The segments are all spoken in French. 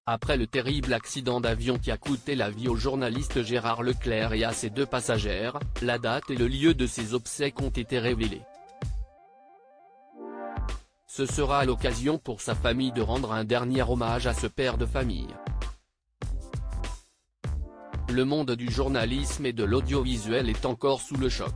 Après le terrible accident d'avion qui a coûté la vie au journaliste Gérard Leclerc et à ses 2 passagères, la date et le lieu de ses obsèques ont été révélés. Ce sera l'occasion pour sa famille de rendre un dernier hommage à ce père de famille. Le monde du journalisme et de l'audiovisuel est encore sous le choc.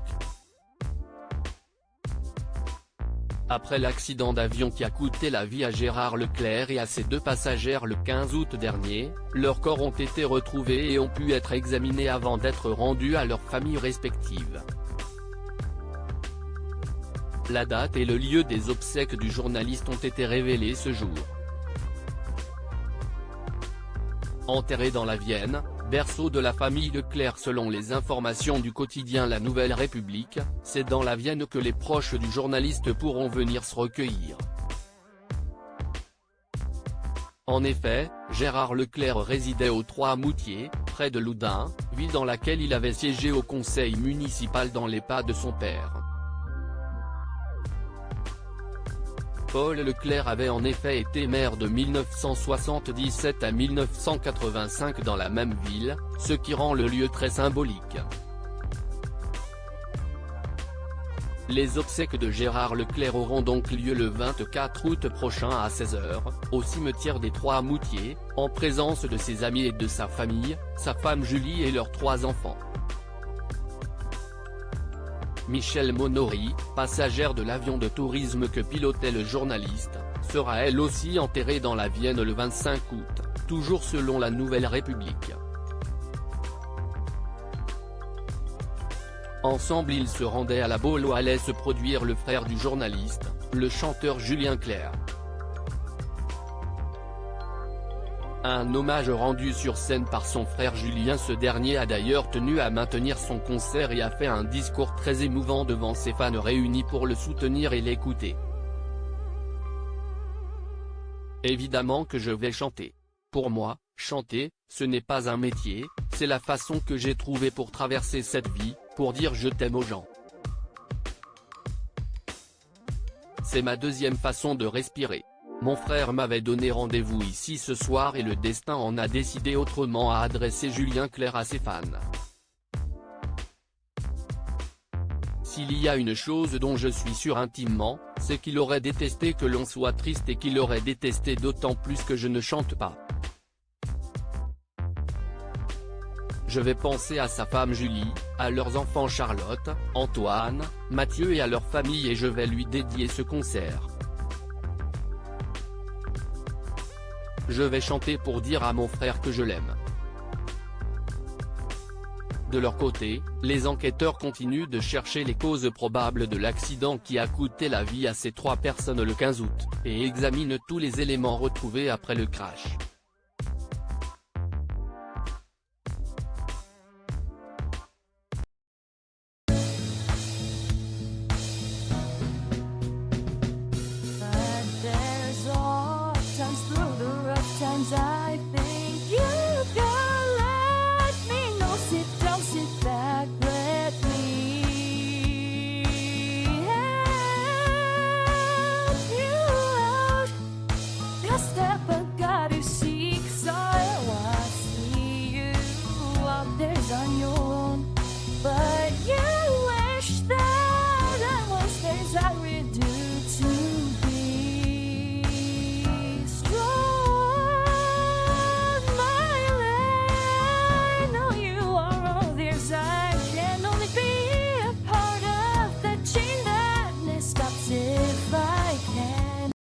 Après l'accident d'avion qui a coûté la vie à Gérard Leclerc et à ses 2 passagères le 15 août dernier, leurs corps ont été retrouvés et ont pu être examinés avant d'être rendus à leurs familles respectives. La date et le lieu des obsèques du journaliste ont été révélés ce jour. Enterré dans la Vienne, berceau de la famille Leclerc selon les informations du quotidien La Nouvelle République, c'est dans la Vienne que les proches du journaliste pourront venir se recueillir. En effet, Gérard Leclerc résidait au 3 Moutier, près de Loudun, ville dans laquelle il avait siégé au conseil municipal dans les pas de son père. Paul Leclerc avait en effet été maire de 1977 à 1985 dans la même ville, ce qui rend le lieu très symbolique. Les obsèques de Gérard Leclerc auront donc lieu le 24 août prochain à 16 h, au cimetière des 3 Moutiers, en présence de ses amis et de sa famille, sa femme Julie et leurs 3 enfants. Michèle Monory, passagère de l'avion de tourisme que pilotait le journaliste, sera elle aussi enterrée dans la Vienne le 25 août, toujours selon La Nouvelle République. Ensemble ils se rendaient à la Baule où allait se produire le frère du journaliste, le chanteur Julien Clerc. Un hommage rendu sur scène par son frère Julien. Ce dernier a d'ailleurs tenu à maintenir son concert et a fait un discours très émouvant devant ses fans réunis pour le soutenir et l'écouter. Évidemment que je vais chanter. Pour moi, chanter, ce n'est pas un métier, c'est la façon que j'ai trouvée pour traverser cette vie, pour dire je t'aime aux gens. C'est ma deuxième façon de respirer. Mon frère m'avait donné rendez-vous ici ce soir et le destin en a décidé autrement, a adressé Julien Clerc à ses fans. S'il y a une chose dont je suis sûr intimement, c'est qu'il aurait détesté que l'on soit triste et qu'il aurait détesté d'autant plus que je ne chante pas. Je vais penser à sa femme Julie, à leurs enfants Charlotte, Antoine, Mathieu et à leur famille et je vais lui dédier ce concert. Je vais chanter pour dire à mon frère que je l'aime. De leur côté, les enquêteurs continuent de chercher les causes probables de l'accident qui a coûté la vie à ces 3 personnes le 15 août, et examinent tous les éléments retrouvés après le crash. Times